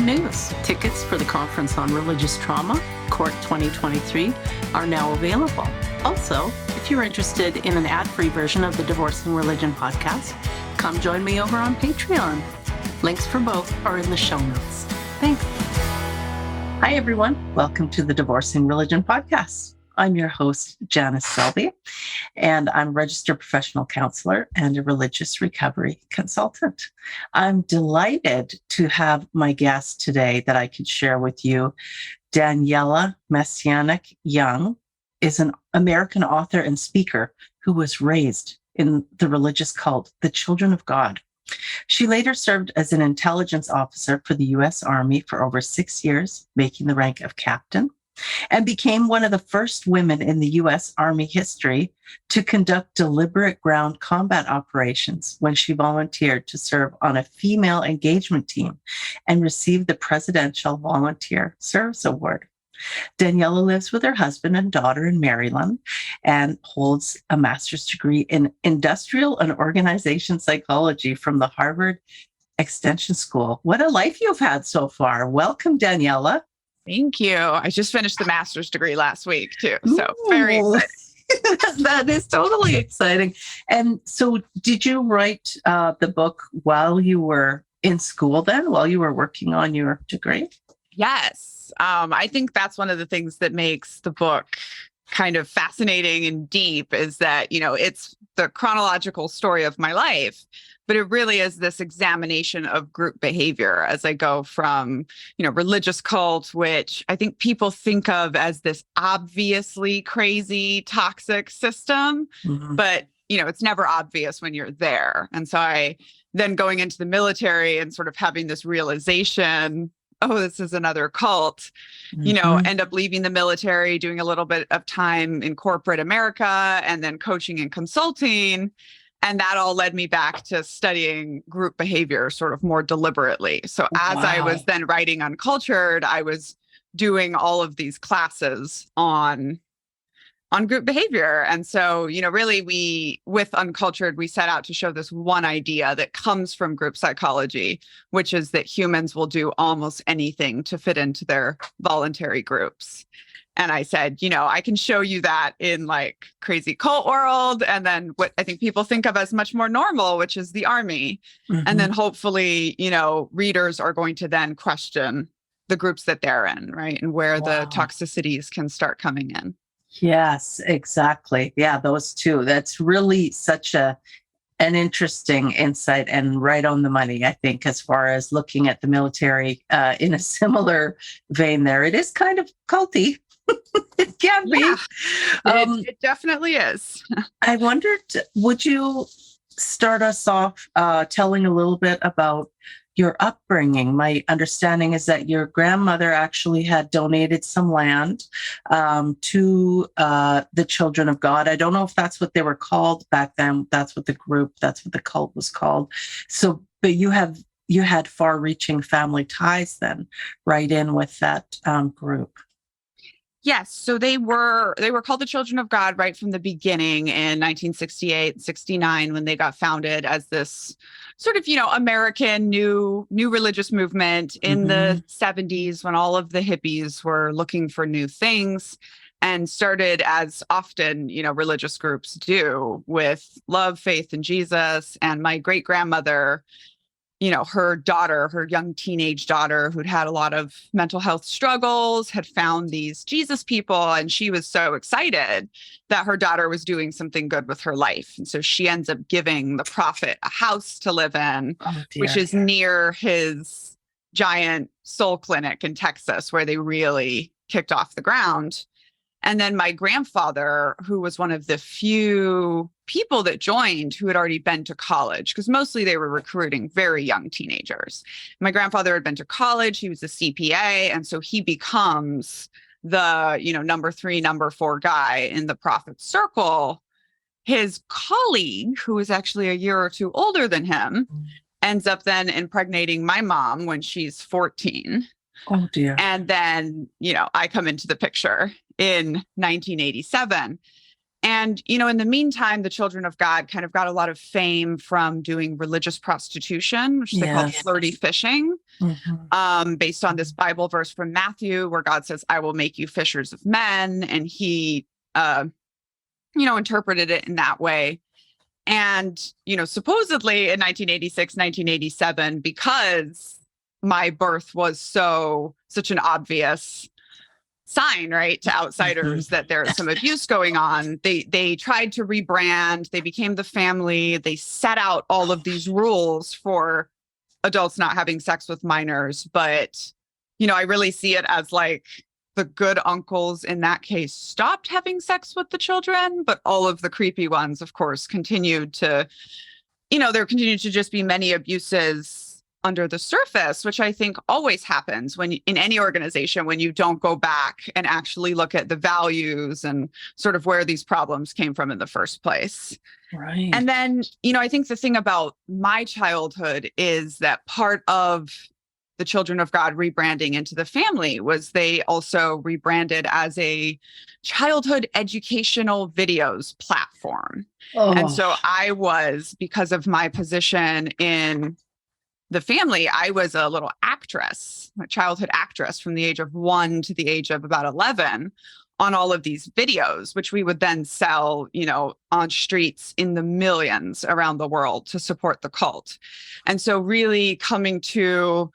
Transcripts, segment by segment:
news. Tickets for the Conference on Religious Trauma, Court 2023, are now available. Also, if you're interested in an ad-free version of the Divorcing Religion podcast, come join me over on Patreon. Links for both are in the show notes. Thanks. Hi, everyone. Welcome to the Divorcing Religion podcast. I'm your host, Janice Selby, and I'm a registered professional counselor and a religious recovery consultant. I'm delighted to have my guest today that I could share with you. DANIELLA MESTYANEK Young is an American author and speaker who was raised in the religious cult, the Children of God. She later served as an intelligence officer for the U.S. Army for over 6 years, making the rank of captain, and became one of the first women in the U.S. Army history to conduct deliberate ground combat operations when she volunteered to serve on a female engagement team and received the Presidential Volunteer Service Award. DANIELLA lives with her husband and daughter in Maryland and holds a master's degree in industrial and organization psychology from the Harvard Extension School. What a life you've had so far. Welcome, DANIELLA. Thank you. I just finished the master's degree last week too. So very exciting. That is totally exciting. And so did you write the book while you were in school then, while you were working on your degree? Yes. I think that's one of the things that makes the book kind of fascinating and deep is that, it's the chronological story of my life, but it really is this examination of group behavior as I go from, religious cult, which I think people think of as this obviously crazy, toxic system, but, it's never obvious when you're there. And so I then going into the military and sort of having this realization, oh, this is another cult, end up leaving the military, doing a little bit of time in corporate America and then coaching and consulting. And that all led me back to studying group behavior sort of more deliberately. So as I was then writing Uncultured, I was doing all of these classes on group behavior. And so, really with Uncultured, we set out to show this one idea that comes from group psychology, which is that humans will do almost anything to fit into their voluntary groups. And I said, I can show you that in like crazy cult world. And then what I think people think of as much more normal, which is the army. And then hopefully, readers are going to then question the groups that they're in, right? And where the toxicities can start coming in. Yes, exactly. Yeah, those two. That's really such an interesting insight and right on the money, I think, as far as looking at the military in a similar vein there. It is kind of culty. It can be. It definitely is. I wondered, would you start us off telling a little bit about your upbringing? My understanding is that your grandmother actually had donated some land to the Children of God. I don't know if that's what they were called back then. That's what the cult was called. So, but you had far-reaching family ties then, right in with that group. Yes. So they were called the Children of God right from the beginning in 1968, 69, when they got founded as this sort of, American new religious movement in the 70s when all of the hippies were looking for new things and started as often, religious groups do with love, faith in Jesus. And my great grandmother, her young teenage daughter who'd had a lot of mental health struggles, had found these Jesus people. And she was so excited that her daughter was doing something good with her life. And so she ends up giving the prophet a house to live in, which is near his giant soul clinic in Texas, where they really kicked off the ground. And then my grandfather, who was one of the few people that joined who had already been to college, because mostly they were recruiting very young teenagers. My grandfather had been to college. He was a CPA. And so he becomes the, number 3, number 4 guy in the prophet's circle. His colleague, who was actually a year or two older than him, ends up then impregnating my mom when she's 14. Oh, dear. And then, I come into the picture in 1987. And, in the meantime, the children of God kind of got a lot of fame from doing religious prostitution, which they call flirty fishing, based on this Bible verse from Matthew, where God says, I will make you fishers of men. And he, interpreted it in that way. And, supposedly in 1986, 1987, because my birth was such an obvious sign, right, to outsiders that there's some abuse going on, they tried to rebrand, they became the family, they set out all of these rules for adults not having sex with minors. But, I really see it as like the good uncles in that case stopped having sex with the children, but all of the creepy ones, of course, continued to, there continued to just be many abuses under the surface, which I think always happens when in any organization, when you don't go back and actually look at the values and sort of where these problems came from in the first place. Right. And then, I think the thing about my childhood is that part of the Children of God rebranding into the family was they also rebranded as a childhood educational videos platform. And so I was, because of my position in the family, I was a little actress, a childhood actress from the age of 1 to the age of about 11 on all of these videos, which we would then sell, on streets in the millions around the world to support the cult. And so really coming to,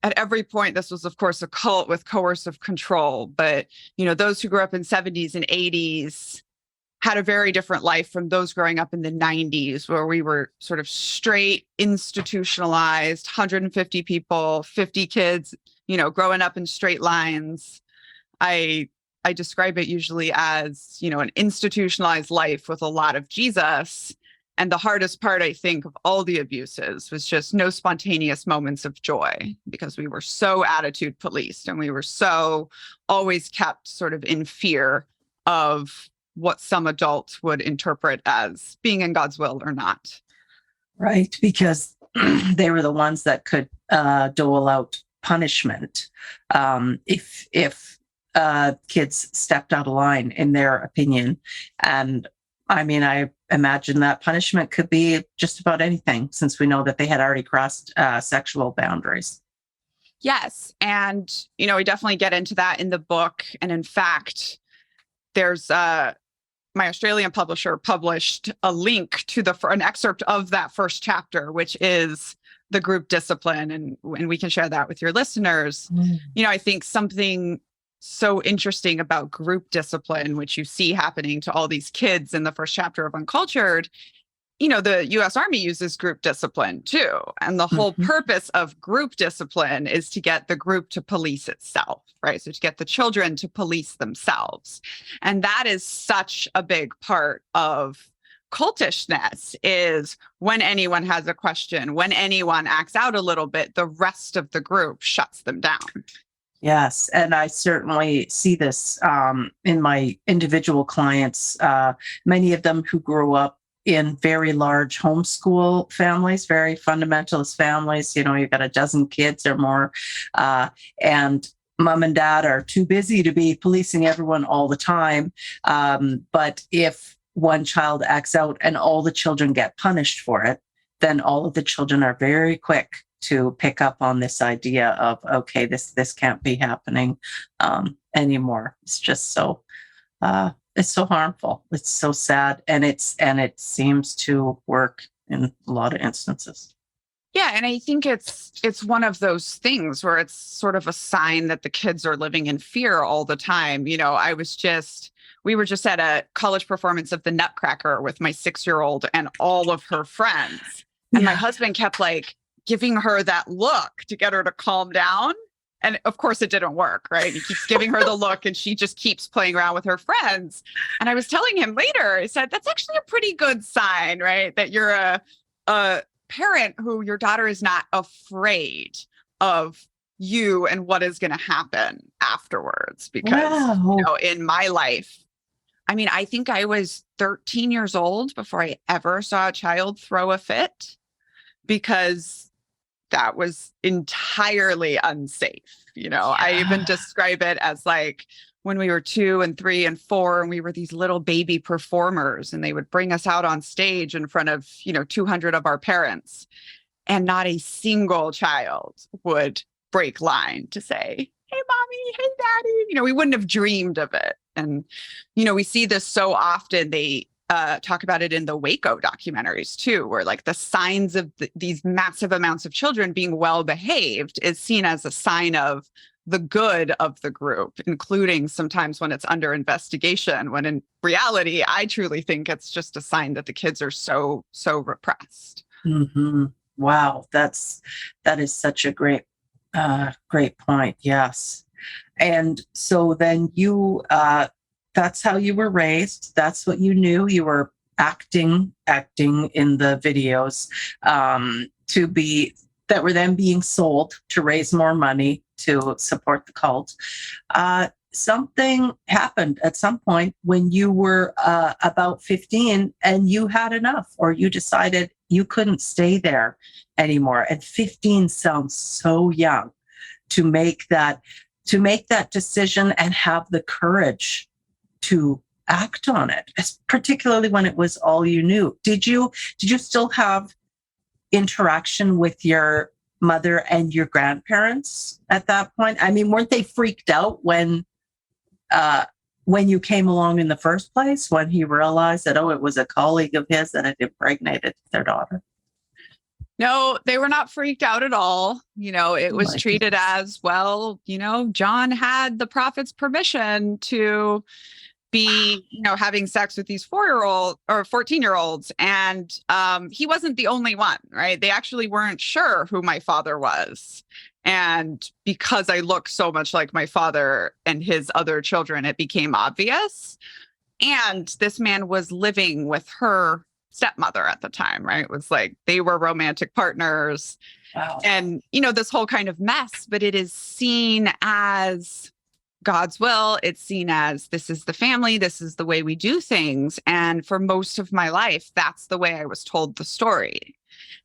at every point, this was, of course, a cult with coercive control. But, those who grew up in 70s and 80s had a very different life from those growing up in the 90s, where we were sort of straight, institutionalized, 150 people, 50 kids, growing up in straight lines. I describe it usually as, an institutionalized life with a lot of Jesus. And the hardest part, I think, of all the abuses was just no spontaneous moments of joy, because we were so attitude policed and we were so always kept sort of in fear of what some adults would interpret as being in God's will or not. Right, because they were the ones that could dole out punishment if kids stepped out of line, in their opinion. And I mean, I imagine that punishment could be just about anything, since we know that they had already crossed sexual boundaries. Yes. And, we definitely get into that in the book. And in fact, there's my Australian publisher published a link to an excerpt of that first chapter, which is the group discipline. And we can share that with your listeners. I think something so interesting about group discipline, which you see happening to all these kids in the first chapter of Uncultured, the U.S. Army uses group discipline too. And the whole purpose of group discipline is to get the group to police itself, right? So to get the children to police themselves. And that is such a big part of cultishness, is when anyone has a question, when anyone acts out a little bit, the rest of the group shuts them down. Yes, and I certainly see this in my individual clients, many of them who grew up in very large homeschool families, very fundamentalist families. You've got a dozen kids or more, and mom and dad are too busy to be policing everyone all the time. But if one child acts out and all the children get punished for it, then all of the children are very quick to pick up on this idea of, okay, this can't be happening anymore. It's just so it's so harmful. It's so sad, and it seems to work in a lot of instances. Yeah, and I think it's one of those things where it's sort of a sign that the kids are living in fear all the time. We were just at a college performance of the Nutcracker with my 6-year-old and all of her friends, and my husband kept giving her that look to get her to calm down. And of course it didn't work, right? He keeps giving her the look and she just keeps playing around with her friends. And I was telling him later, I said, that's actually a pretty good sign, right? That you're a parent who your daughter is not afraid of you and what is going to happen afterwards. Because, in my life, I think I was 13 years old before I ever saw a child throw a fit, because that was entirely unsafe. I even describe it as when we were 2 and 3 and 4, and we were these little baby performers, and they would bring us out on stage in front of, 200 of our parents, and not a single child would break line to say, "Hey, mommy, hey, daddy." We wouldn't have dreamed of it. And, we see this so often. They talk about it in the Waco documentaries too, where like the signs of these massive amounts of children being well behaved is seen as a sign of the good of the group, including sometimes when it's under investigation, when in reality, I truly think it's just a sign that the kids are so repressed. Mm-hmm. Wow, that is such a great point. Yes. And so then you, that's how you were raised. That's what you knew. You were acting in the videos that were then being sold to raise more money to support the cult. Something happened at some point when you were about 15 and you had enough, or you decided you couldn't stay there anymore. And 15 sounds so young to make that decision and have the courage to act on it, particularly when it was all you knew. Did you still have interaction with your mother and your grandparents at that point? I mean, weren't they freaked out when you came along in the first place, when he realized that, it was a colleague of his that had impregnated their daughter? No, they were not freaked out at all. It was treated as, well, John had the prophet's permission to be, having sex with these 4-year-old or 14-year-olds. And he wasn't the only one, right? They actually weren't sure who my father was. And because I look so much like my father and his other children, it became obvious. And this man was living with her stepmother at the time, right? It was like they were romantic partners. Wow. And, this whole kind of mess, but it is seen as God's will. It's seen as, this is the family, this is the way we do things. And for most of my life, that's the way I was told the story.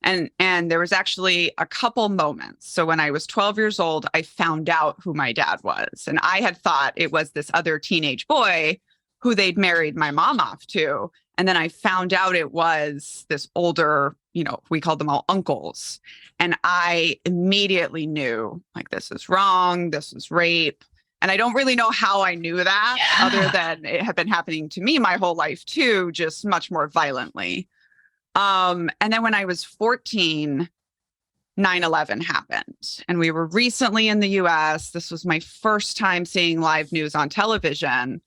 And there was actually a couple moments. So when I was 12 years old, I found out who my dad was. And I had thought it was this other teenage boy who they'd married my mom off to. And then I found out it was this older, we called them all uncles. And I immediately knew, like, this is wrong, this is rape. And I don't really know how I knew that, other than it had been happening to me my whole life too, just much more violently. And then when I was 14, 9/11 happened. And we were recently in the US. This was my first time seeing live news on television.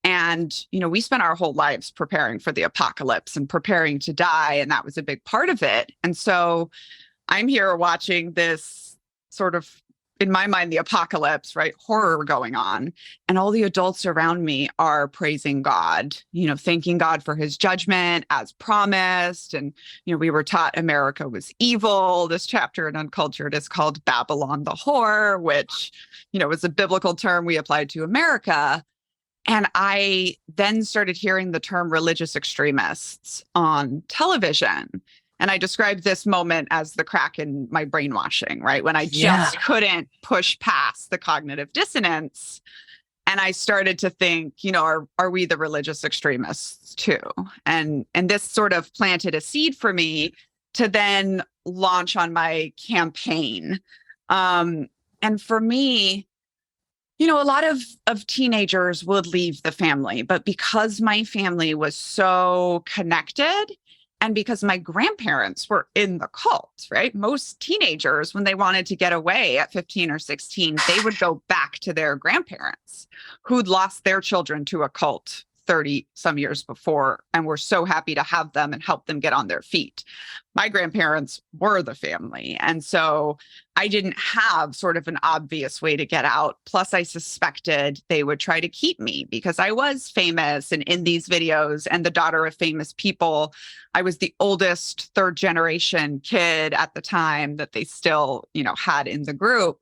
And, we spent our whole lives preparing for the apocalypse and preparing to die. And that was a big part of it. And so I'm here watching this sort of, in my mind, the apocalypse, right? Horror going on. And all the adults around me are praising God, thanking God for his judgment as promised. And, we were taught America was evil. This chapter in Uncultured is called Babylon the Whore, which, was a biblical term we applied to America. And I then started hearing the term religious extremists on television. And I described this moment as the crack in my brainwashing, right? When I just couldn't push past the cognitive dissonance. And I started to think, are we the religious extremists too? And this sort of planted a seed for me to then launch on my campaign. And for me, a lot of teenagers would leave the family, but because my family was so connected, and because my grandparents were in the cult, right? Most teenagers, when they wanted to get away at 15 or 16, they would go back to their grandparents who'd lost their children to a cult 30 some years before and were so happy to have them and help them get on their feet. My grandparents were the family. And so I didn't have sort of an obvious way to get out. Plus, I suspected they would try to keep me because I was famous and in these videos and the daughter of famous people. I was the oldest 3rd generation kid at the time that they still, had in the group.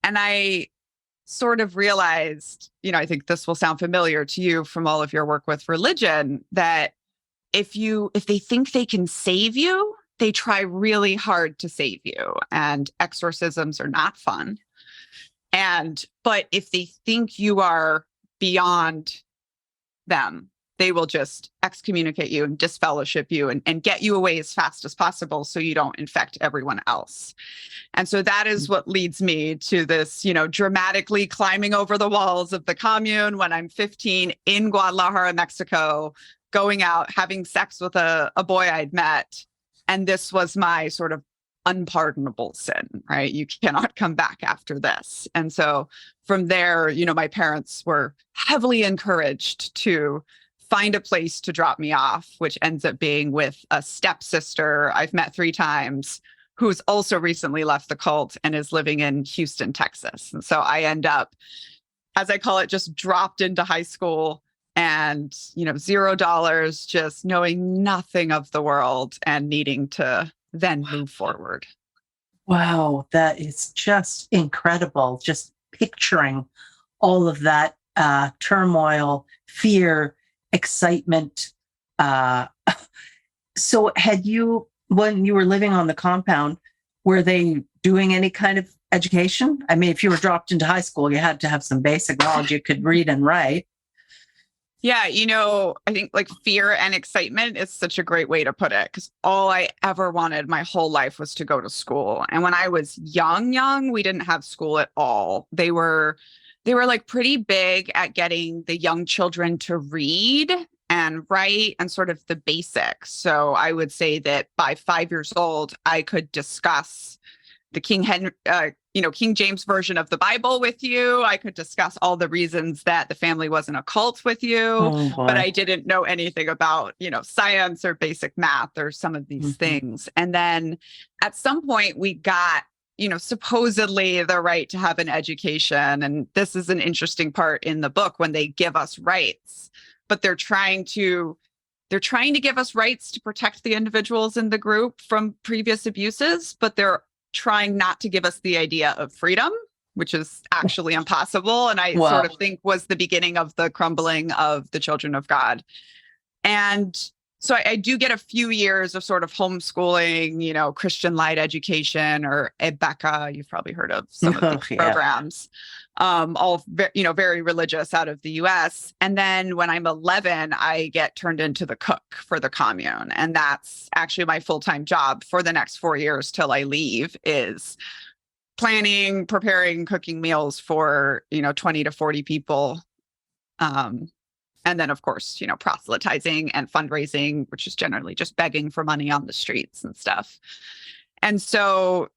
And I sort of realized, I think this will sound familiar to you from all of your work with religion, that if they think they can save you, they try really hard to save you. And exorcisms are not fun. But if they think you are beyond them. They will just excommunicate you and disfellowship you and get you away as fast as possible so you don't infect everyone else. And so that is what leads me to this, dramatically climbing over the walls of the commune when I'm 15 in Guadalajara, Mexico, going out, having sex with a boy I'd met. And this was my sort of unpardonable sin, right? You cannot come back after this. And so from there, my parents were heavily encouraged to find a place to drop me off, which ends up being with a stepsister I've met 3 times, who's also recently left the cult and is living in Houston, Texas. And so I end up, as I call it, just dropped into high school and, $0, just knowing nothing of the world and needing to then move forward. Wow, that is just incredible. Just picturing all of that turmoil, fear, excitement. So when you were living on the compound, were they doing any kind of education? I mean, if you were dropped into high school, you had to have some basic knowledge. You could read and write. Yeah, I think like fear and excitement is such a great way to put it, because all I ever wanted my whole life was to go to school. And when I was young, we didn't have school at all. They were like pretty big at getting the young children to read and write and sort of the basics. So I would say that by 5 years old, I could discuss the King James version of the Bible with you. I could discuss all the reasons that the family wasn't a cult with you, but I didn't know anything about, science or basic math or some of these things. And then at some point we got, supposedly the right to have an education. And this is an interesting part in the book when they give us rights, but they're trying to give us rights to protect the individuals in the group from previous abuses, but they're trying not to give us the idea of freedom, which is actually impossible. And I sort of think was the beginning of the crumbling of the children of God. And so I do get a few years of sort of homeschooling, Christian light education, or EBECA. You've probably heard of some of these programs, all very religious out of the US. And then when I'm 11, I get turned into the cook for the commune. And that's actually my full-time job for the next 4 years till I leave, is planning, preparing, cooking meals for, 20 to 40 people. And then, of course, proselytizing and fundraising, which is generally just begging for money on the streets and stuff. And so,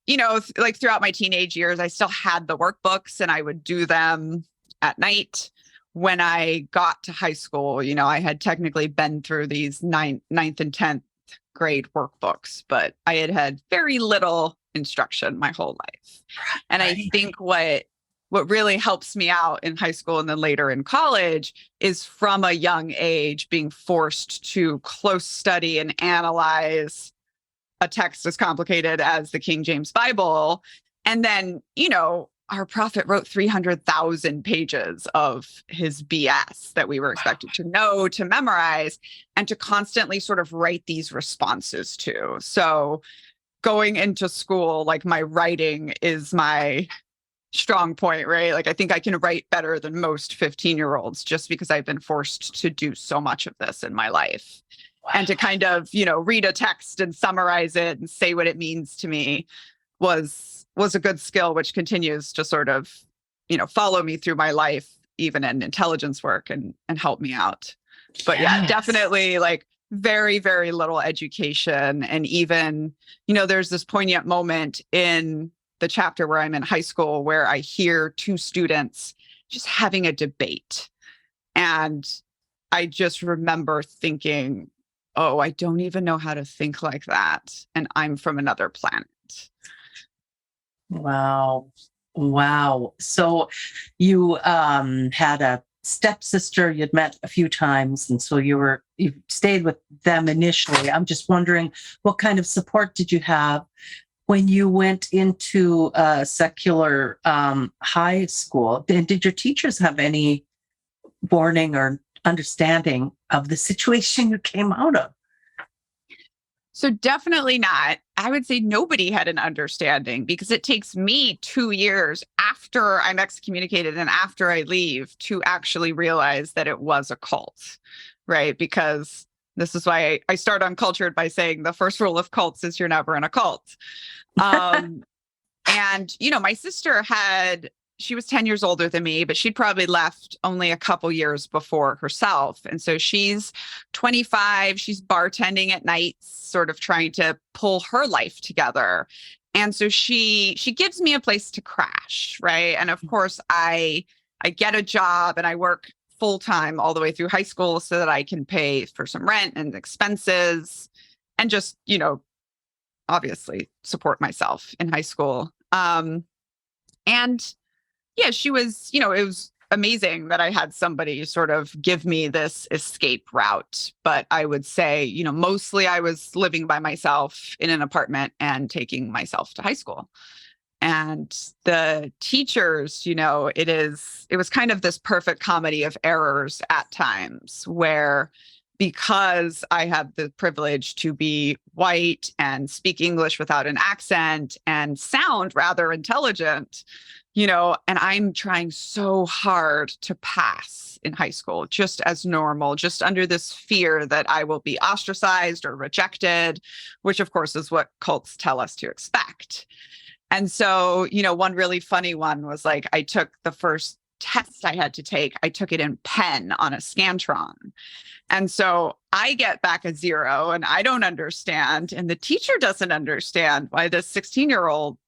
like throughout my teenage years, I still had the workbooks and I would do them at night. When I got to high school, I had technically been through these ninth and 10th grade workbooks, but I had very little instruction my whole life. And I think what really helps me out in high school and then later in college is from a young age being forced to close study and analyze a text as complicated as the King James Bible. And then, our prophet wrote 300,000 pages of his BS that we were expected to know, to memorize, and to constantly sort of write these responses to. So going into school, like my writing is my strong point, right? Like I think I can write better than most 15-year-olds just because I've been forced to do so much of this in my life. And to kind of, read a text and summarize it and say what it means to me was a good skill, which continues to sort of, follow me through my life, even in intelligence work, and help me out. But yeah, definitely like very, very little education. And even, there's this poignant moment in the chapter where I'm in high school where I hear 2 students just having a debate. And I just remember thinking, oh, I don't even know how to think like that. And I'm from another planet. Wow. So you had a stepsister you'd met a few times. And so you stayed with them initially. I'm just wondering, what kind of support did you have when you went into a secular high school? Did your teachers have any warning or understanding of the situation you came out of? So definitely not. I would say nobody had an understanding because it takes me 2 years after I'm excommunicated and after I leave to actually realize that it was a cult, right? Because this is why I start Uncultured by saying the first rule of cults is you're never in a cult. Um, and, my sister she was 10 years older than me, but she'd probably left only a couple years before herself. And so she's 25, she's bartending at nights, sort of trying to pull her life together. And so she gives me a place to crash, right? And of course, I get a job and I work full time all the way through high school so that I can pay for some rent and expenses and just, obviously support myself in high school. And yeah, she was, it was amazing that I had somebody sort of give me this escape route. But I would say, mostly I was living by myself in an apartment and taking myself to high school. And the teachers, it was kind of this perfect comedy of errors at times where, because I have the privilege to be white and speak English without an accent and sound rather intelligent, and I'm trying so hard to pass in high school, just as normal, just under this fear that I will be ostracized or rejected, which of course is what cults tell us to expect. And so, one really funny one was like, I took the first test I had to take, I took it in pen on a Scantron. And so I get back a 0 and I don't understand. And the teacher doesn't understand why this 16-year-old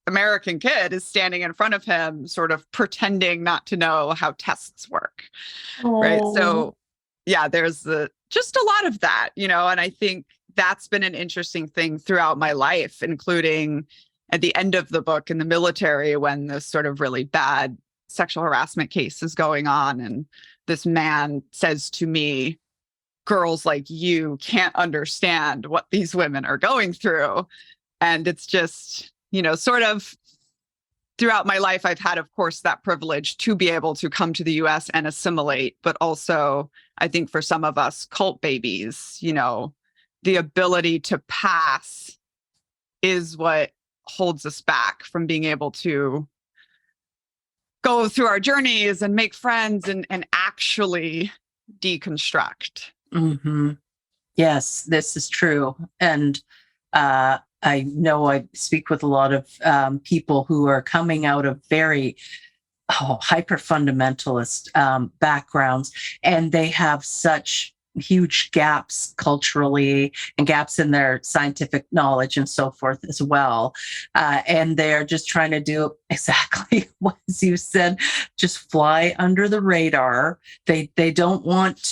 American kid is standing in front of him, sort of pretending not to know how tests work. Right. So yeah, there's just a lot of that, and I think that's been an interesting thing throughout my life, including at the end of the book in the military when this sort of really bad sexual harassment case is going on. And this man says to me, girls like you can't understand what these women are going through. And it's just, sort of throughout my life, I've had, of course, that privilege to be able to come to the US and assimilate. But also, I think for some of us cult babies, the ability to pass is what holds us back from being able to go through our journeys and make friends and actually deconstruct. Mm-hmm. Yes, this is true. And I know I speak with a lot of people who are coming out of very hyper fundamentalist backgrounds, and they have such huge gaps culturally and gaps in their scientific knowledge and so forth as well. And they're just trying to do exactly what you said, just fly under the radar. They don't want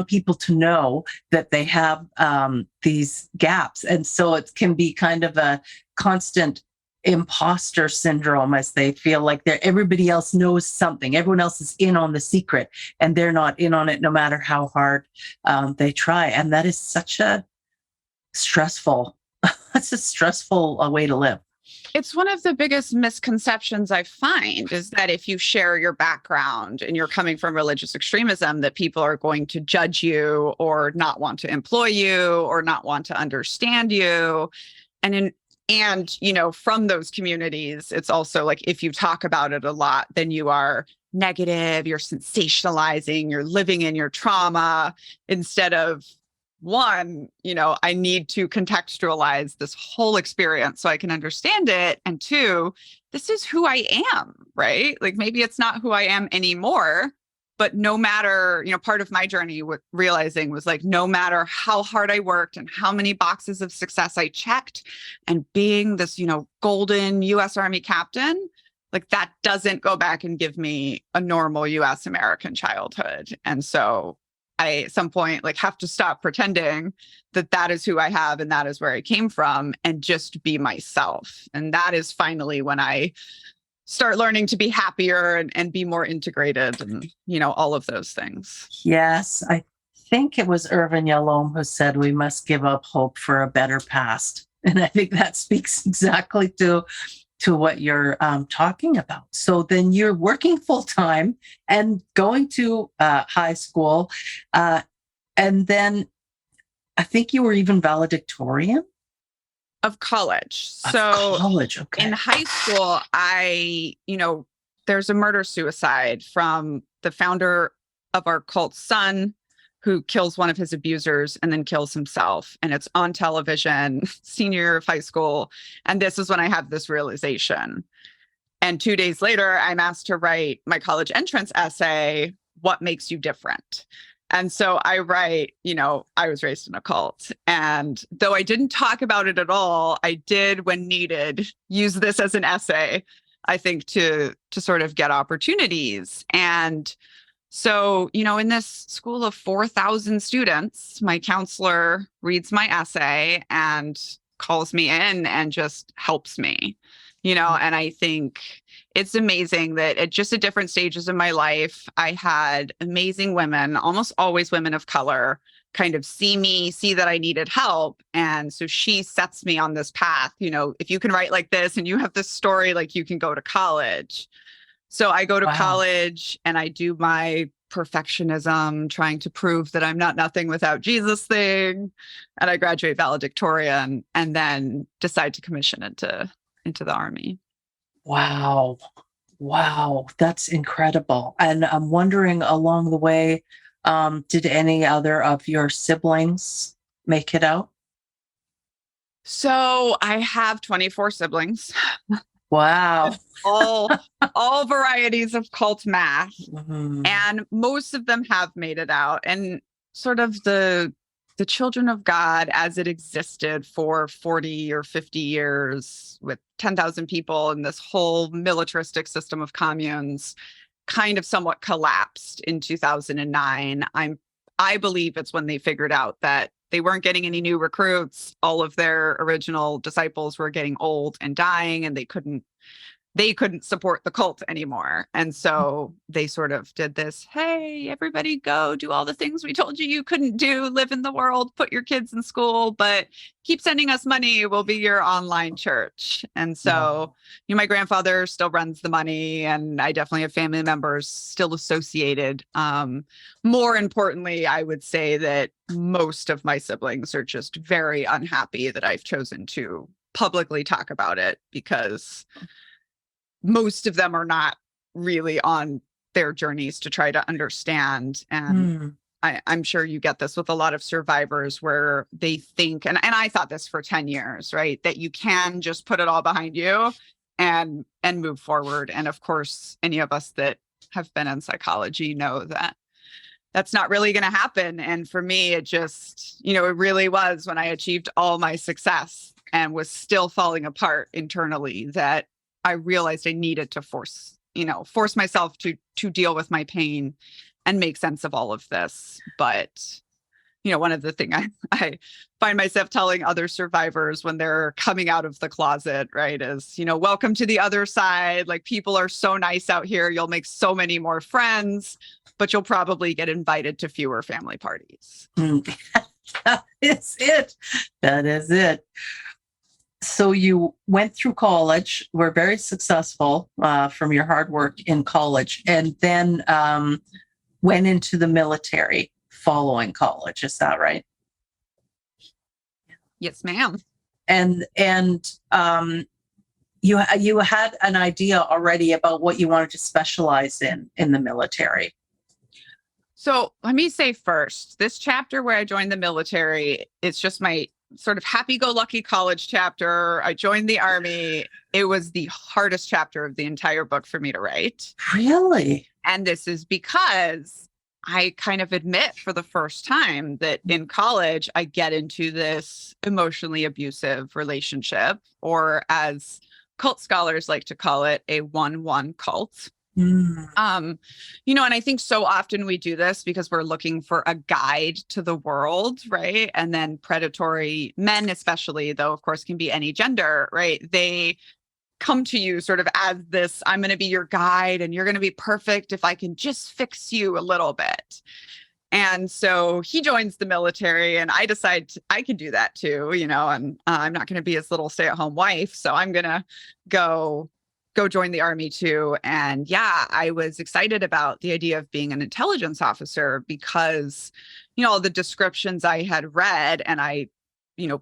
people to know that they have these gaps. And so it can be kind of a constant imposter syndrome, as they feel like everybody else knows something. Everyone else is in on the secret and they're not in on it, no matter how hard they try. And that is such a stressful, it's a stressful way to live. It's one of the biggest misconceptions I find is that if you share your background and you're coming from religious extremism, that people are going to judge you or not want to employ you or not want to understand you. And from those communities, it's also like, if you talk about it a lot, then you are negative, you're sensationalizing, you're living in your trauma, instead of, one, I need to contextualize this whole experience so I can understand it. And two, this is who I am, right? Like, maybe it's not who I am anymore, but no matter, part of my journey with realizing was like, no matter how hard I worked and how many boxes of success I checked, and being this, golden US Army captain, like, that doesn't go back and give me a normal US American childhood. And so I, at some point, have to stop pretending that is who I have and that is where I came from, and just be myself. And that is finally when I start learning to be happier and be more integrated and, all of those things. Yes, I think it was Irvin Yalom who said we must give up hope for a better past. And I think that speaks exactly to what you're talking about. So then you're working full time and going to high school. And then I think you were even valedictorian of college. of So college. Okay. in high school, there's a murder suicide from the founder of our cult's son, who kills one of his abusers and then kills himself. And it's on television, senior year of high school. And this is when I have this realization. And 2 days later, I'm asked to write my college entrance essay, What Makes You Different? And so I write, I was raised in a cult. And though I didn't talk about it at all, I did, when needed, use this as an essay, I think, to sort of get opportunities. And so, in this school of 4,000 students, my counselor reads my essay and calls me in and just helps me, and I think it's amazing that at just at different stages of my life, I had amazing women, almost always women of color, kind of see that I needed help. And so she sets me on this path, if you can write like this and you have this story, like, you can go to college. So I go to college and I do my perfectionism, trying to prove that I'm not nothing without Jesus thing. And I graduate valedictorian and then decide to commission into the Army. Wow. That's incredible. And I'm wondering, along the way, did any other of your siblings make it out? So I have 24 siblings. Wow. all varieties of cult math. Mhm. And most of them have made it out. And sort of the children of God as it existed for 40 or 50 years with 10,000 people and this whole militaristic system of communes kind of somewhat collapsed in 2009. I believe it's when they figured out that they weren't getting any new recruits. All of their original disciples were getting old and dying, and they couldn't support the cult anymore. And so they sort of did this, hey, everybody go do all the things we told you couldn't do, live in the world, put your kids in school, but keep sending us money. We'll be your online church. And so, my grandfather still runs the money, and I definitely have family members still associated. More importantly, I would say that most of my siblings are just very unhappy that I've chosen to publicly talk about it, because most of them are not really on their journeys to try to understand. And I'm sure you get this with a lot of survivors, where they think, and I thought this for 10 years, right, that you can just put it all behind you and move forward. And of course, any of us that have been in psychology know that that's not really going to happen. And for me, it just, it really was when I achieved all my success and was still falling apart internally, that I realized I needed to force myself to deal with my pain and make sense of all of this. But, one of the things I find myself telling other survivors when they're coming out of the closet, right, is, welcome to the other side. Like, people are so nice out here. You'll make so many more friends, but you'll probably get invited to fewer family parties. That is it. So you went through college, were very successful from your hard work in college, and then went into the military following college. Is that right? Yes, ma'am. And you had an idea already about what you wanted to specialize in the military. So let me say first, this chapter where I joined the military, it's just my sort of happy-go-lucky college chapter. I joined the Army. It was the hardest chapter of the entire book for me to write. Really? And this is because I kind of admit for the first time that in college, I get into this emotionally abusive relationship, or as cult scholars like to call it, a 1-1 cult. And I think so often we do this because we're looking for a guide to the world, right? And then predatory men, especially, though, of course, can be any gender, right? They come to you sort of as this, I'm going to be your guide and you're going to be perfect if I can just fix you a little bit. And so he joins the military, and I decide I can do that too, and I'm not going to be his little stay-at-home wife. So I'm going to go go join the army too. And yeah, I was excited about the idea of being an intelligence officer because, all the descriptions I had read, and I,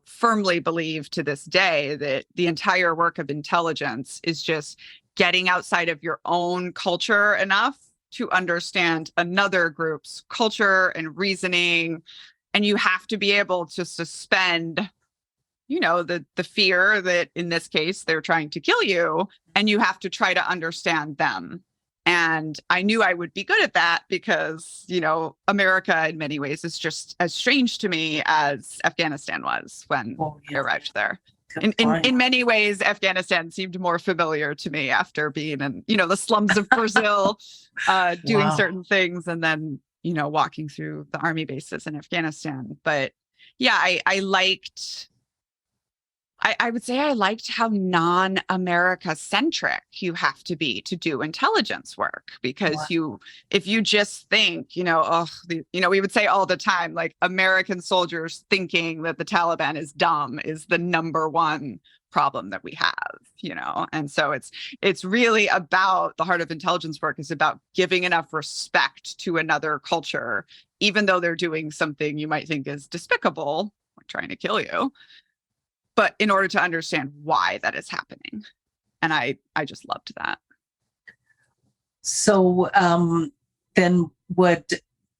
firmly believe to this day that the entire work of intelligence is just getting outside of your own culture enough to understand another group's culture and reasoning. And you have to be able to suspend the fear that in this case they're trying to kill you, and you have to try to understand them. And I knew I would be good at that because, America in many ways is just as strange to me as Afghanistan was when I arrived there. In many ways, Afghanistan seemed more familiar to me after being in, the slums of Brazil, doing certain things, and then, walking through the army bases in Afghanistan. But yeah, I would say I liked how non-America centric you have to be to do intelligence work, because if you just think, we would say all the time, like, American soldiers thinking that the Taliban is dumb is the number one problem that we have, and so it's really about the heart of intelligence work is about giving enough respect to another culture, even though they're doing something you might think is despicable, like trying to kill you. But in order to understand why that is happening. And I just loved that. So then would,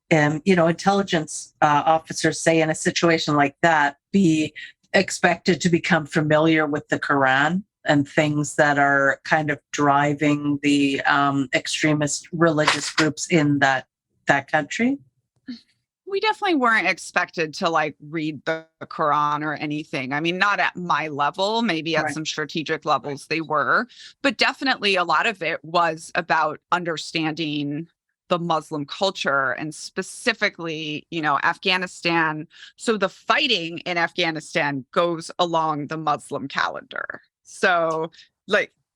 intelligence officers, say in a situation like that, be expected to become familiar with the Quran and things that are kind of driving the extremist religious groups in that country? We definitely weren't expected to read the Quran or anything. I mean, not at my level, maybe at some strategic levels they were, but definitely a lot of it was about understanding the Muslim culture, and specifically, Afghanistan. So the fighting in Afghanistan goes along the Muslim calendar. So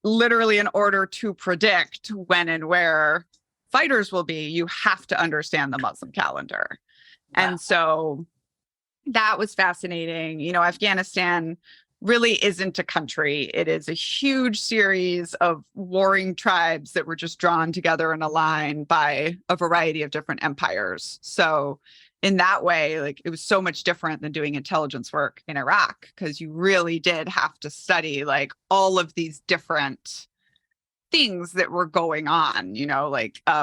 literally, in order to predict when and where fighters will be, you have to understand the Muslim calendar. And so that was fascinating. Afghanistan really isn't a country. It is a huge series of warring tribes that were just drawn together in a line by a variety of different empires. So in that way, it was so much different than doing intelligence work in Iraq, because you really did have to study all of these different things that were going on,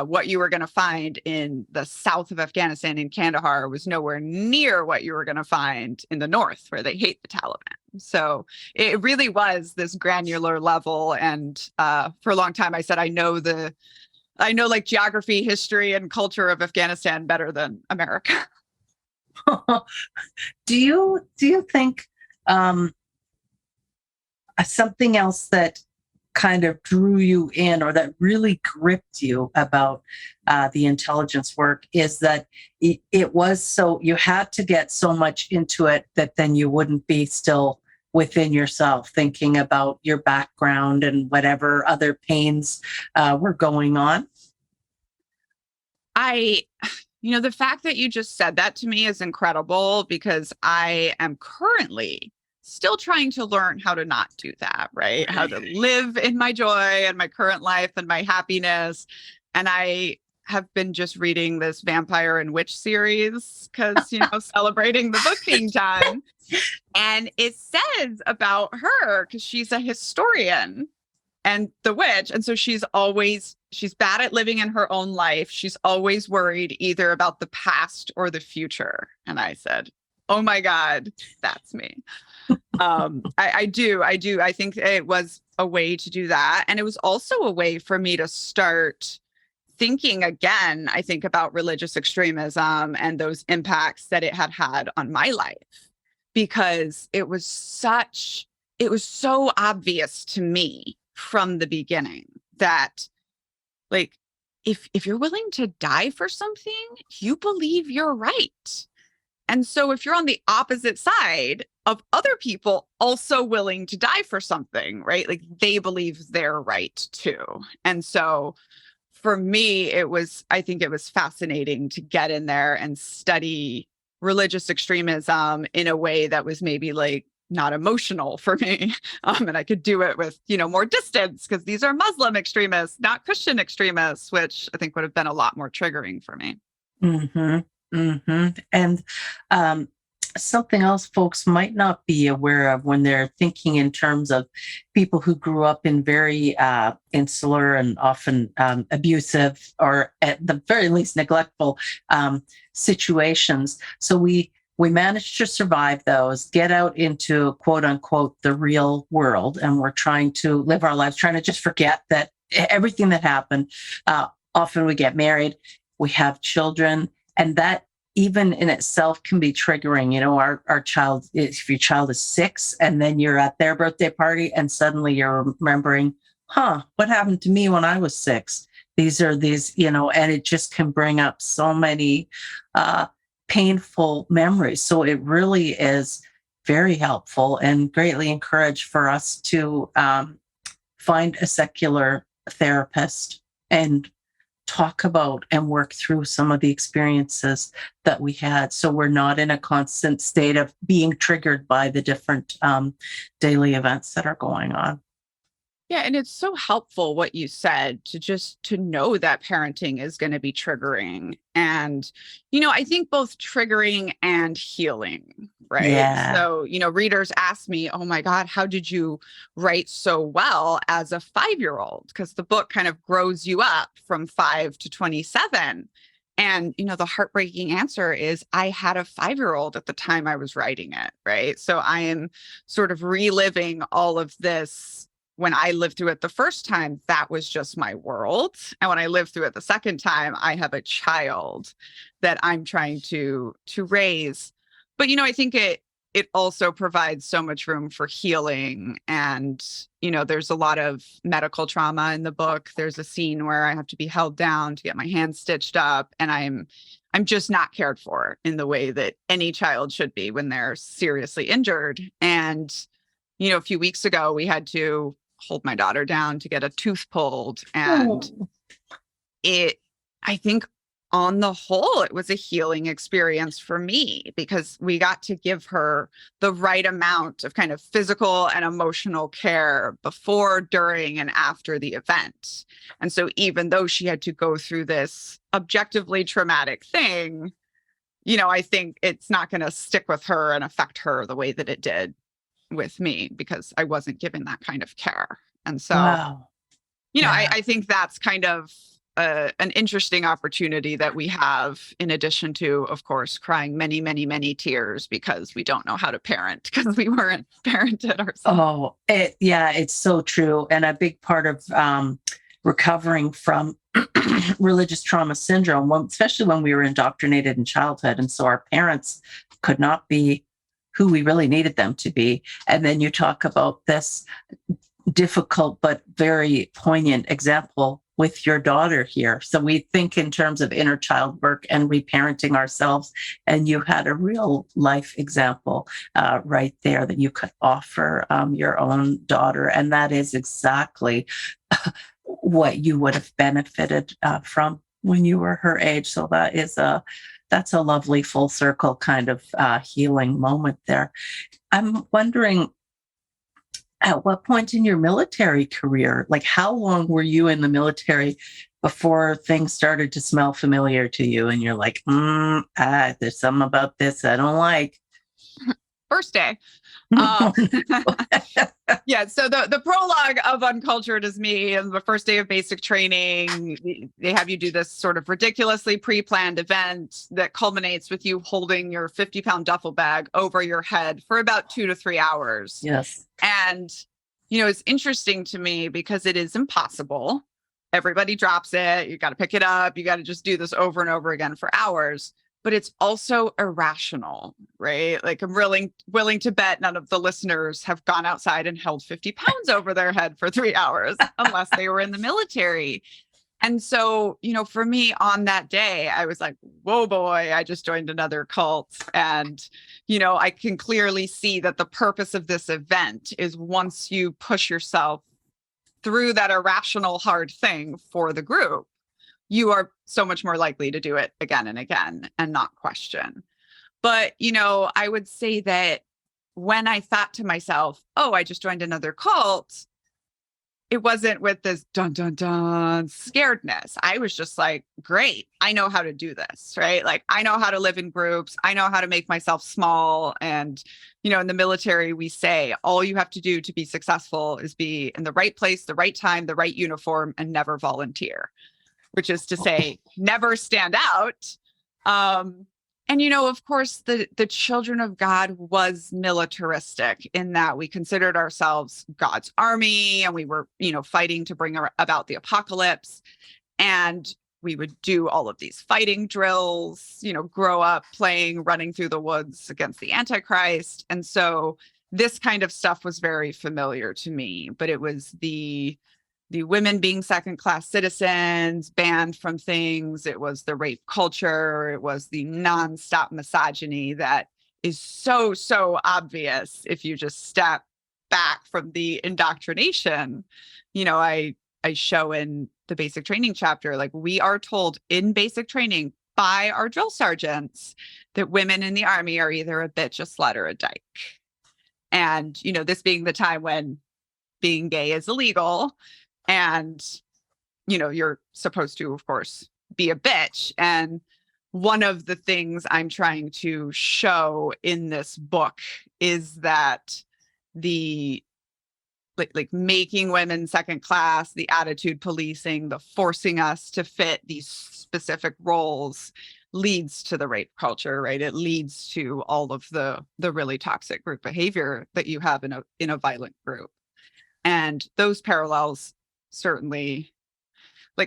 what you were going to find in the south of Afghanistan in Kandahar was nowhere near what you were going to find in the north, where they hate the Taliban. So it really was this granular level. And for a long time, I said, I know geography, history, and culture of Afghanistan better than America. Do you think something else that kind of drew you in, or that really gripped you about the intelligence work, is that it was so, you had to get so much into it that then you wouldn't be still within yourself thinking about your background and whatever other pains were going on? The fact that you just said that to me is incredible, because I am currently still trying to learn how to not do that, right? How to live in my joy and my current life and my happiness. And I have been just reading this vampire and witch series because, celebrating the book being done. And it says about her, because she's a historian and the witch. And so she's bad at living in her own life. She's always worried either about the past or the future. And I said, oh my God, that's me. I do. I think it was a way to do that. And it was also a way for me to start thinking again, I think, about religious extremism and those impacts that it had on my life, because it was so obvious to me from the beginning that, if you're willing to die for something, you believe you're right. And so if you're on the opposite side of other people also willing to die for something, right? They believe they're right too. And so for me, I think it was fascinating to get in there and study religious extremism in a way that was maybe not emotional for me. And I could do it with, more distance because these are Muslim extremists, not Christian extremists, which I think would have been a lot more triggering for me. Mm-hmm. Mm-hmm. And something else folks might not be aware of when they're thinking in terms of people who grew up in very insular and often abusive, or at the very least neglectful situations. So we managed to survive those, get out into quote unquote the real world, and we're trying to live our lives, trying to just forget that everything that happened. Often we get married, we have children, and that even in itself can be triggering. Our child, if your child is 6 and then you're at their birthday party and suddenly you're remembering, what happened to me when I was 6? These, and it just can bring up so many painful memories. So it really is very helpful and greatly encouraged for us to find a secular therapist and talk about and work through some of the experiences that we had, so we're not in a constant state of being triggered by the different daily events that are going on. Yeah, and it's so helpful what you said, to know that parenting is going to be triggering. And, I think both triggering and healing, right? Yeah. So, readers ask me, oh my God, how did you write so well as a 5-year-old? Because the book kind of grows you up from 5 to 27. And, the heartbreaking answer is I had a 5-year-old at the time I was writing it, right? So I am sort of reliving all of this. When I lived through it the first time, that was just my world. And when I lived through it the second time, I have a child that I'm trying to raise. But, I think it also provides so much room for healing. And, there's a lot of medical trauma in the book. There's a scene where I have to be held down to get my hand stitched up. And I'm just not cared for in the way that any child should be when they're seriously injured. And, a few weeks ago, we had to hold my daughter down to get a tooth pulled. And I think on the whole, it was a healing experience for me because we got to give her the right amount of kind of physical and emotional care before, during, and after the event. And so even though she had to go through this objectively traumatic thing, I think it's not going to stick with her and affect her the way that it did with me because I wasn't given that kind of care. And so, Wow. I think that's kind of an interesting opportunity that we have, in addition to, of course, crying many, many, many tears because we don't know how to parent because we weren't parented ourselves. It's so true. And a big part of recovering from religious trauma syndrome, especially when we were indoctrinated in childhood. And so our parents could not be who we really needed them to be. And then you talk about this difficult but very poignant example with your daughter here. So we think in terms of inner child work and reparenting ourselves. And you had a real life example right there that you could offer your own daughter. And that is exactly what you would have benefited from when you were her age. So that's a lovely full circle kind of healing moment there. I'm wondering, at what point in your military career, like how long were you in the military before things started to smell familiar to you? And you're like, there's something about this I don't like. First day. Yeah. So the prologue of Uncultured is me, and the first day of basic training, they have you do this sort of ridiculously pre-planned event that culminates with you holding your 50-pound duffel bag over your head for about 2 to 3 hours. Yes. And, it's interesting to me because it is impossible. Everybody drops it. You got to pick it up. You got to just do this over and over again for hours. But it's also irrational, right? Like I'm willing to bet none of the listeners have gone outside and held 50 pounds over their head for 3 hours unless they were in the military. And so, for me on that day, I was like, whoa, boy, I just joined another cult. And, I can clearly see that the purpose of this event is once you push yourself through that irrational, hard thing for the group, you are so much more likely to do it again and again and not question. But, I would say that when I thought to myself, oh, I just joined another cult, it wasn't with this dun, dun, dun scaredness. I was just like, great, I know how to do this, right? Like, I know how to live in groups. I know how to make myself small. And, in the military, we say all you have to do to be successful is be in the right place, the right time, the right uniform, and never volunteer, which is to say, never stand out. And, of course, the children of God was militaristic in that we considered ourselves God's army, and we were, fighting to bring about the apocalypse. And we would do all of these fighting drills, grow up running through the woods against the Antichrist. And so this kind of stuff was very familiar to me, but it was the women being second-class citizens, banned from things. It was the rape culture. It was the nonstop misogyny that is so, so obvious if you just step back from the indoctrination. I show in the basic training chapter, like, we are told in basic training by our drill sergeants that women in the Army are either a bitch, a slut, or a dyke. And, this being the time when being gay is illegal, and, you're supposed to, of course, be a bitch. And one of the things I'm trying to show in this book is that the like making women second class, the attitude policing, the forcing us to fit these specific roles leads to the rape culture, right? It leads to all of the really toxic group behavior that you have in a violent group. And those parallels certainly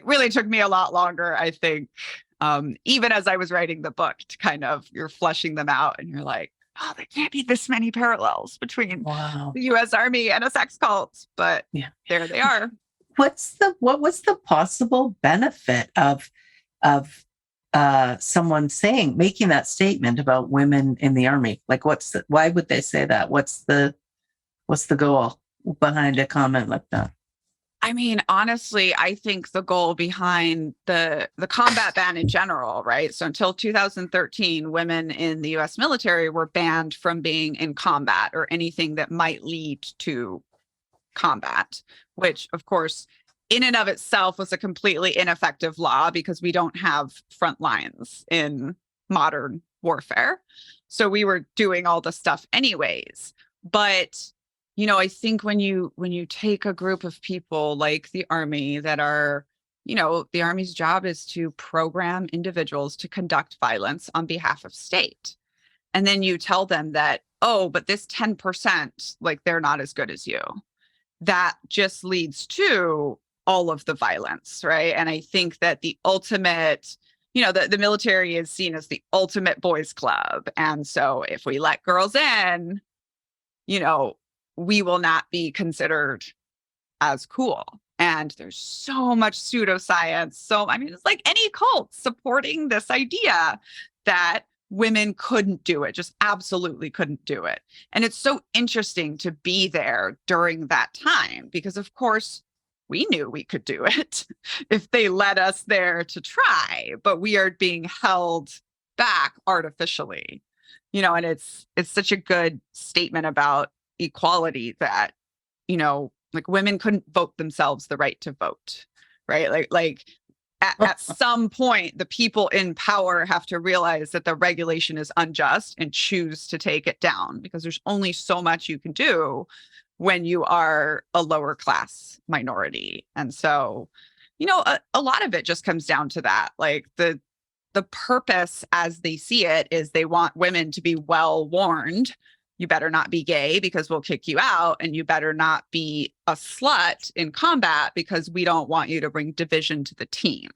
really took me a lot longer, I think, even as I was writing the book, to kind of, you're fleshing them out and you're like, oh, there can't be this many parallels between the U.S. Army and a sex cult, but there they are. What was the possible benefit of someone making that statement about women in the Army? Like, why would they say that? What's the goal behind a comment like that? I mean, honestly, I think the goal behind the combat ban in general, right? So until 2013, women in the U.S. military were banned from being in combat or anything that might lead to combat, which, of course, in and of itself was a completely ineffective law because we don't have front lines in modern warfare. So we were doing all the stuff anyways. But I think when you take a group of people like the Army that are, the Army's job is to program individuals to conduct violence on behalf of state. And then you tell them that, oh, but this 10%, they're not as good as you. That just leads to all of the violence, right? And I think that the ultimate, the military is seen as the ultimate boys club. And so if we let girls in, we will not be considered as cool. And there's so much pseudoscience. So, it's like any cult supporting this idea that women couldn't do it, just absolutely couldn't do it. And it's so interesting to be there during that time because, of course, we knew we could do it if they let us there to try, but we are being held back artificially, and it's such a good statement about equality that, women couldn't vote themselves the right to vote, right? At some point, the people in power have to realize that the regulation is unjust and choose to take it down because there's only so much you can do when you are a lower class minority. And so, a lot of it just comes down to that. The purpose as they see it is they want women to be well warned. You better not be gay because we'll kick you out. And you better not be a slut in combat because we don't want you to bring division to the team.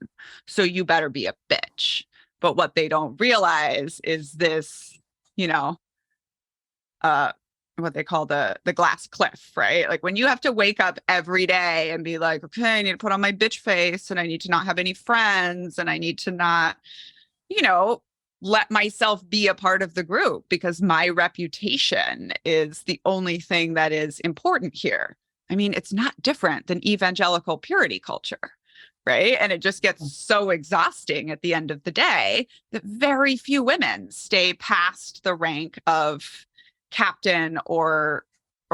So you better be a bitch. But what they don't realize is this, what they call the glass cliff, right? When you have to wake up every day and be like, okay, I need to put on my bitch face and I need to not have any friends and I need to not, let myself be a part of the group because my reputation is the only thing that is important here. It's not different than evangelical purity culture, right? And it just gets so exhausting at the end of the day that very few women stay past the rank of, captain or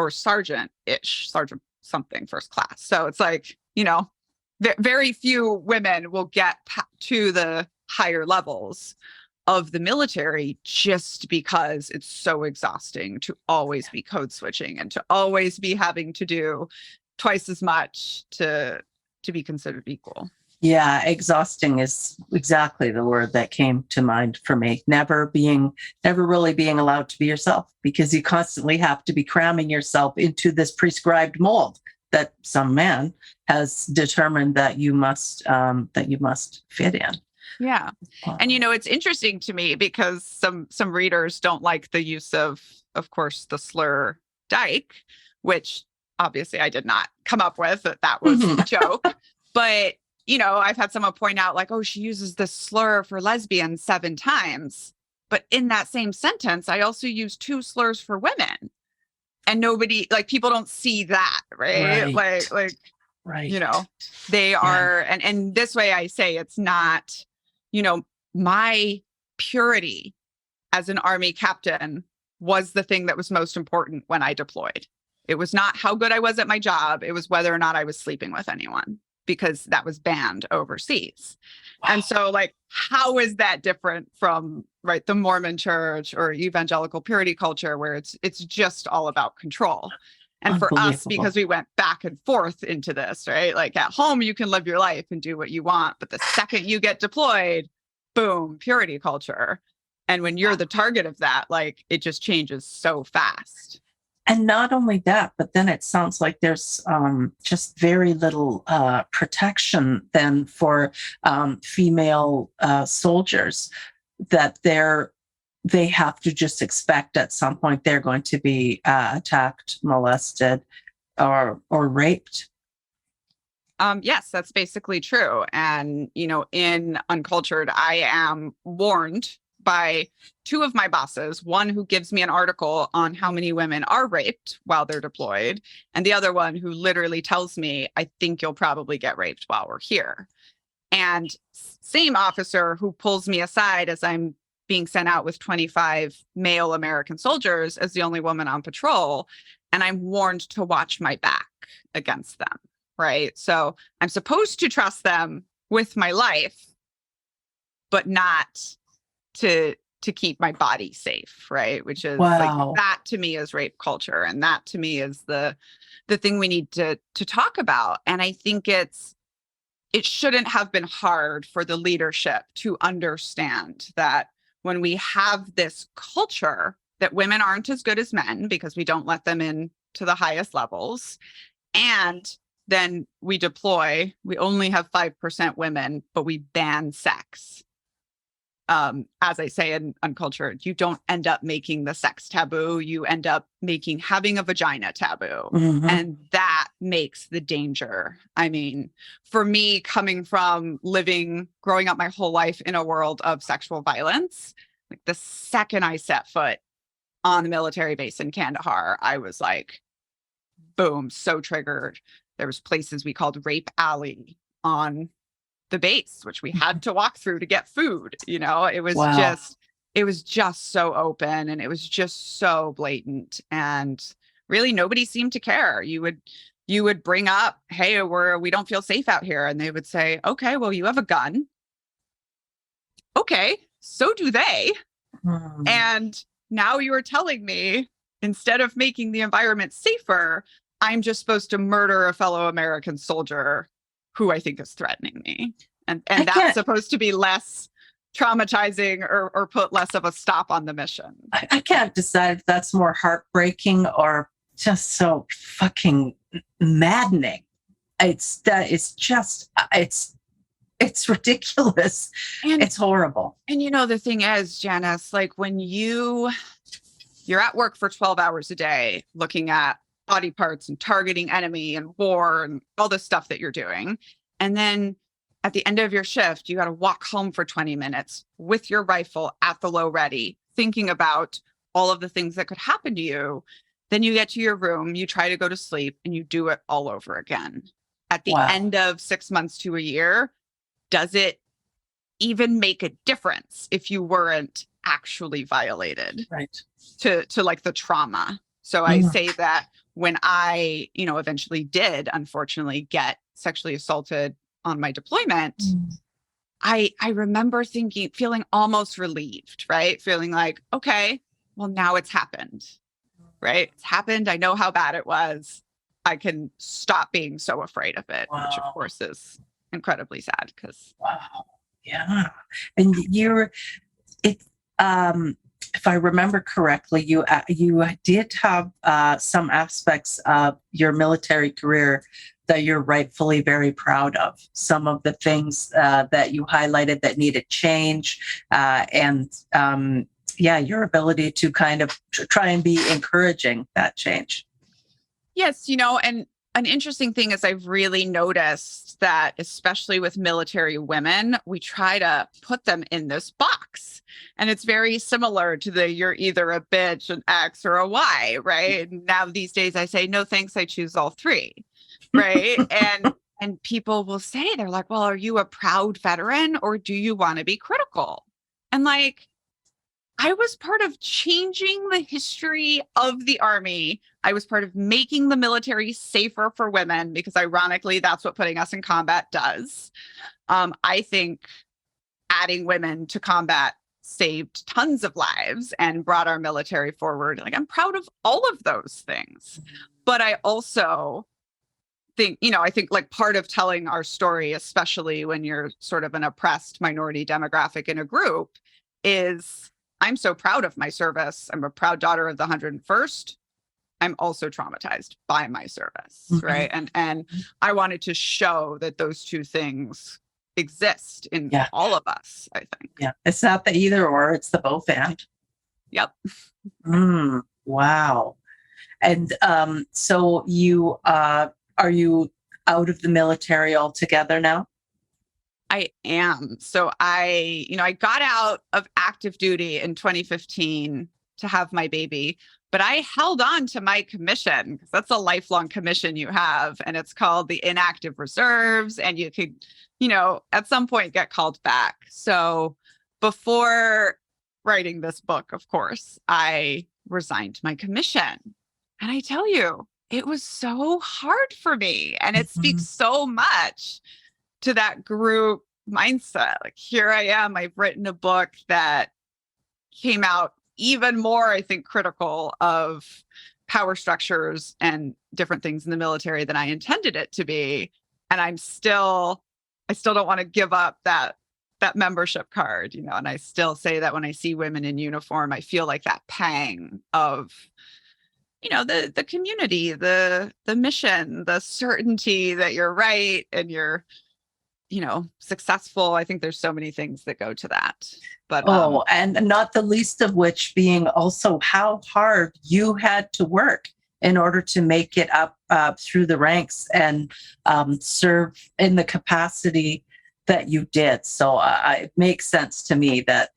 sergeant-ish, sergeant something, first class. So it's like, very few women will get to the higher levels of the military just because it's so exhausting to always be code switching and to always be having to do twice as much to be considered equal. Yeah, exhausting is exactly the word that came to mind for me. Never really being allowed to be yourself, because you constantly have to be cramming yourself into this prescribed mold that some man has determined that you must fit in. Yeah. And it's interesting to me because some readers don't like the use of course, the slur dyke, which obviously I did not come up with. That was a joke. But I've had someone point out like, oh, she uses this slur for lesbians 7 times. But in that same sentence, I also use 2 slurs for women. And nobody, like, people don't see that, right? Like, right. They are, and this way I say it's not, my purity as an Army captain was the thing that was most important when I deployed. It was not how good I was at my job. It was whether or not I was sleeping with anyone, because that was banned overseas. Wow. And so like, how is that different from the Mormon church or evangelical purity culture where it's just all about control? And for us, because we went back and forth into this, right? Like at home, you can live your life and do what you want. But the second you get deployed, boom, purity culture. And when you're the target of that, like it just changes so fast. And not only that, but then it sounds like there's just very little protection then for female soldiers, that they have to just expect at some point they're going to be attacked, molested, or raped. Yes, that's basically true. And, in Uncultured, I am warned by 2 of my bosses, one who gives me an article on how many women are raped while they're deployed, and the other one who literally tells me, I think you'll probably get raped while we're here. And same officer who pulls me aside as I'm being sent out with 25 male American soldiers as the only woman on patrol, and I'm warned to watch my back against them, right? So I'm supposed to trust them with my life, but not to keep my body safe, right? Which is like, that to me is rape culture, and that to me is the thing we need to talk about. And I think it shouldn't have been hard for the leadership to understand that when we have this culture that women aren't as good as men because we don't let them in to the highest levels, and then we deploy, we only have 5% women, but we ban sex. As I say in Uncultured, you don't end up making the sex taboo. You end up making having a vagina taboo. Mm-hmm. And that makes the danger. I mean, for me, coming from growing up my whole life in a world of sexual violence, like the second I set foot on the military base in Kandahar, I was like, boom, so triggered. There was places we called Rape Alley on the base, which we had to walk through to get food. It was just so open, and it was just so blatant, and really nobody seemed to care. You would bring up, hey, we don't feel safe out here, and they would say, okay, well, you have a gun. Okay, so do they. And now you are telling me, instead of making the environment safer, I'm just supposed to murder a fellow American soldier who I think is threatening me. And that's supposed to be less traumatizing or put less of a stop on the mission. I can't decide if that's more heartbreaking or just so fucking maddening. It's ridiculous. And it's horrible. And the thing is, Janice, like when you're at work for 12 hours a day looking at body parts and targeting enemy and war and all the stuff that you're doing. And then at the end of your shift, you got to walk home for 20 minutes with your rifle at the low ready, thinking about all of the things that could happen to you. Then you get to your room, you try to go to sleep, and you do it all over again. At the end of 6 months to a year, does it even make a difference if you weren't actually violated Right. to like the trauma. So I say that when I, eventually did unfortunately get sexually assaulted on my deployment, I remember feeling almost relieved, right? Feeling like, okay, well, now it's happened, right? It's happened. I know how bad it was. I can stop being so afraid of it, which of course is incredibly sad because. Wow. Yeah. And if I remember correctly, you did have some aspects of your military career that you're rightfully very proud of. Some of the things that you highlighted that needed change, and your ability to kind of try and be encouraging that change. Yes, and an interesting thing is I've really noticed that, especially with military women, we try to put them in this box. And it's very similar to you're either a bitch, an X, or a Y, right? And now these days I say, no, thanks, I choose all three, right? and people will say, they're like, well, are you a proud veteran or do you want to be critical? And like, I was part of changing the history of the Army. I was part of making the military safer for women because ironically, that's what putting us in combat does. I think adding women to combat saved tons of lives and brought our military forward. Like, I'm proud of all of those things. But I also think, I think like part of telling our story, especially when you're sort of an oppressed minority demographic in a group, is I'm so proud of my service. I'm a proud daughter of the 101st. I'm also traumatized by my service, right? And I wanted to show that those two things exist in all of us, I think. Yeah, it's not the either or, it's the both and. Yep. Wow. And so you are you out of the military altogether now? I am. So I got out of active duty in 2015 to have my baby, but I held on to my commission because that's a lifelong commission you have. And it's called the inactive reserves. And you could, at some point get called back. So before writing this book, of course, I resigned my commission. And I tell you, it was so hard for me. And it speaks so much to that group mindset. Like, here I am, I've written a book that came out even more, I think, critical of power structures and different things in the military than I intended it to be. And I still don't want to give up that membership card, and I still say that when I see women in uniform, I feel like that pang of, the community, the mission, the certainty that you're right and you're, successful. I think there's so many things that go to that. But and not the least of which being also how hard you had to work in order to make it up through the ranks and serve in the capacity that you did. So it makes sense to me that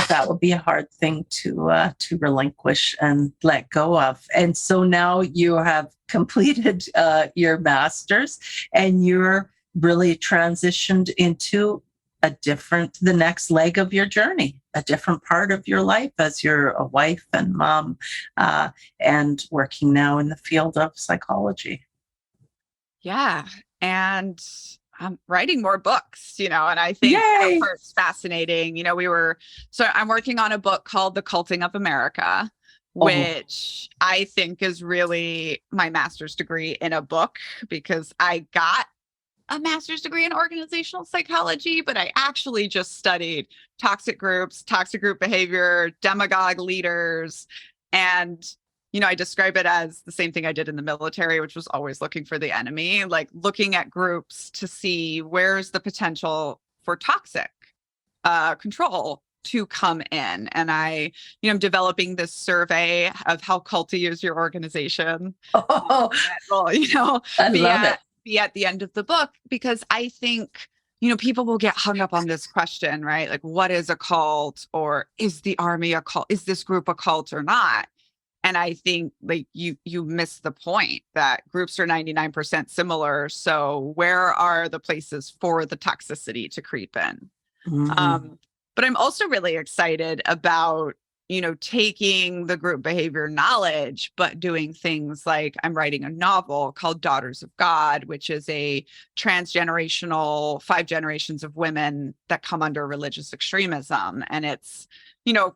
that would be a hard thing to relinquish and let go of. And so now you have completed your master's and you're really transitioned into the next leg of your journey, a different part of your life as you're a wife and mom, and working now in the field of psychology. Yeah. And I'm writing more books, and I think that part's fascinating. So I'm working on a book called The Culting of America, which I think is really my master's degree in a book, because I got a master's degree in organizational psychology, but I actually just studied toxic groups, toxic group behavior, demagogue leaders. And, I describe it as the same thing I did in the military, which was always looking for the enemy, like looking at groups to see where's the potential for toxic control to come in. And I'm developing this survey of how culty is your organization. I love it. Be at the end of the book, because I think, people will get hung up on this question, right? Like, what is a cult, or is the Army a cult? Is this group a cult or not? And I think like you miss the point that groups are 99% similar. So where are the places for the toxicity to creep in? But I'm also really excited about, taking the group behavior knowledge, but doing things like I'm writing a novel called Daughters of God, which is a transgenerational 5 generations of women that come under religious extremism. And it's,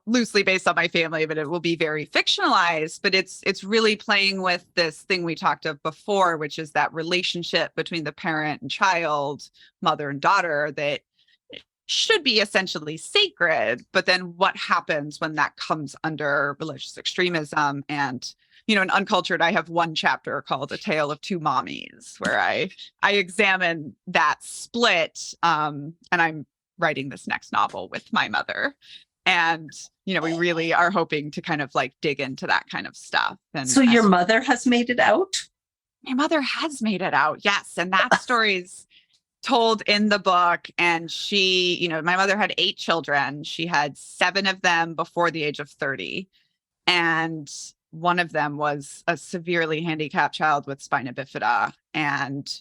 loosely based on my family, but it will be very fictionalized. But it's really playing with this thing we talked of before, which is that relationship between the parent and child, mother and daughter, that should be essentially sacred, but then what happens when that comes under religious extremism? And, in Uncultured, I have one chapter called A Tale of Two Mommies, where I examine that split. And I'm writing this next novel with my mother. And, we really are hoping to kind of like dig into that kind of stuff. And so your mother has made it out? My mother has made it out, yes. And that story's told in the book. And she, my mother had 8 children. She had 7 of them before the age of 30. And one of them was a severely handicapped child with spina bifida. And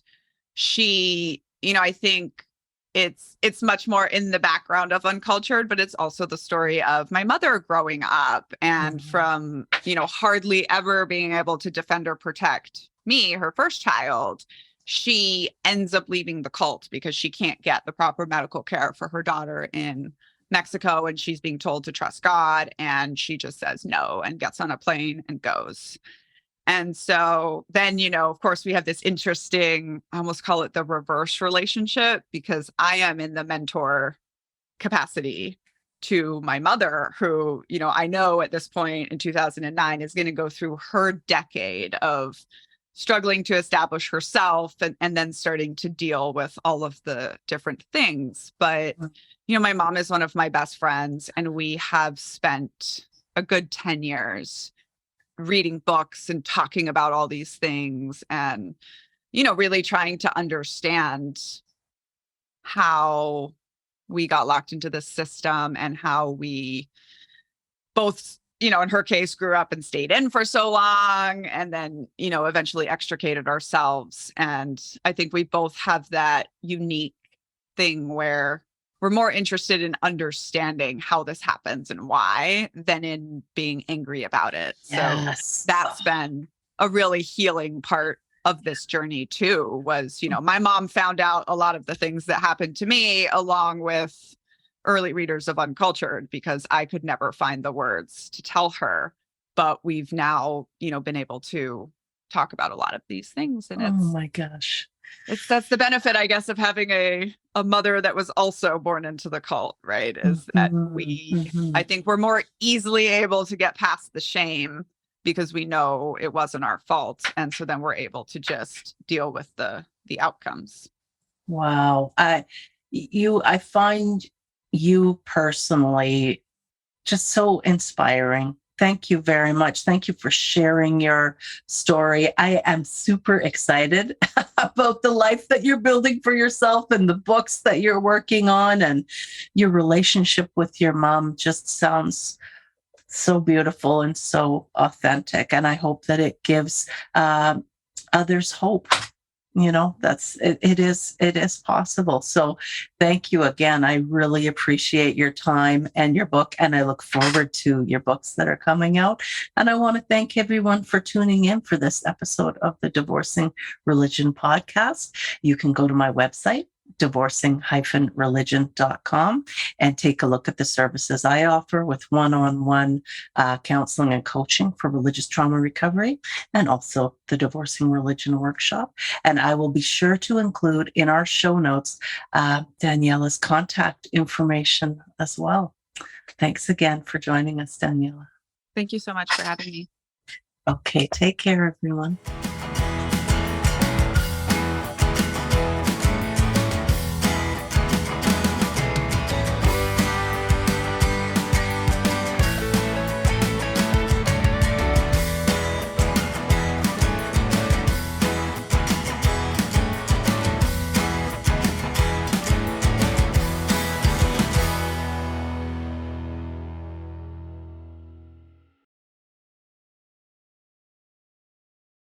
she, I think it's much more in the background of Uncultured, but it's also the story of my mother growing up and from, hardly ever being able to defend or protect me, her first child. She ends up leaving the cult because she can't get the proper medical care for her daughter in Mexico. And she's being told to trust God. And she just says no and gets on a plane and goes. And so then, of course, we have this interesting, I almost call it the reverse relationship, because I am in the mentor capacity to my mother, who, I know at this point in 2009 is going to go through her decade of struggling to establish herself and then starting to deal with all of the different things. But, my mom is one of my best friends, and we have spent a good 10 years reading books and talking about all these things and, really trying to understand how we got locked into the system and how we both, in her case, grew up and stayed in for so long and then, eventually extricated ourselves. And I think we both have that unique thing where we're more interested in understanding how this happens and why than in being angry about it. Yes. So that's been a really healing part of this journey too, was, my mom found out a lot of the things that happened to me along with early readers of Uncultured, because I could never find the words to tell her. But we've now, been able to talk about a lot of these things. And oh my gosh. That's the benefit, I guess, of having a mother that was also born into the cult, right? Is that I think we're more easily able to get past the shame because we know it wasn't our fault. And so then we're able to just deal with the outcomes. Wow. I find you personally just so inspiring. Thank you very much. Thank you for sharing your story. I am super excited about the life that you're building for yourself and the books that you're working on, and your relationship with your mom just sounds so beautiful and so authentic. And I hope that it gives others hope. It is possible. So thank you again. I really appreciate your time and your book, and I look forward to your books that are coming out. And I want to thank everyone for tuning in for this episode of the Divorcing Religion podcast. You can go to my website, divorcing-religion.com, and take a look at the services I offer with one-on-one counseling and coaching for religious trauma recovery, and also the Divorcing Religion workshop. And I will be sure to include in our show notes Daniella's contact information as well. Thanks again for joining us, Daniella. Thank you so much for having me. Okay, take care, everyone.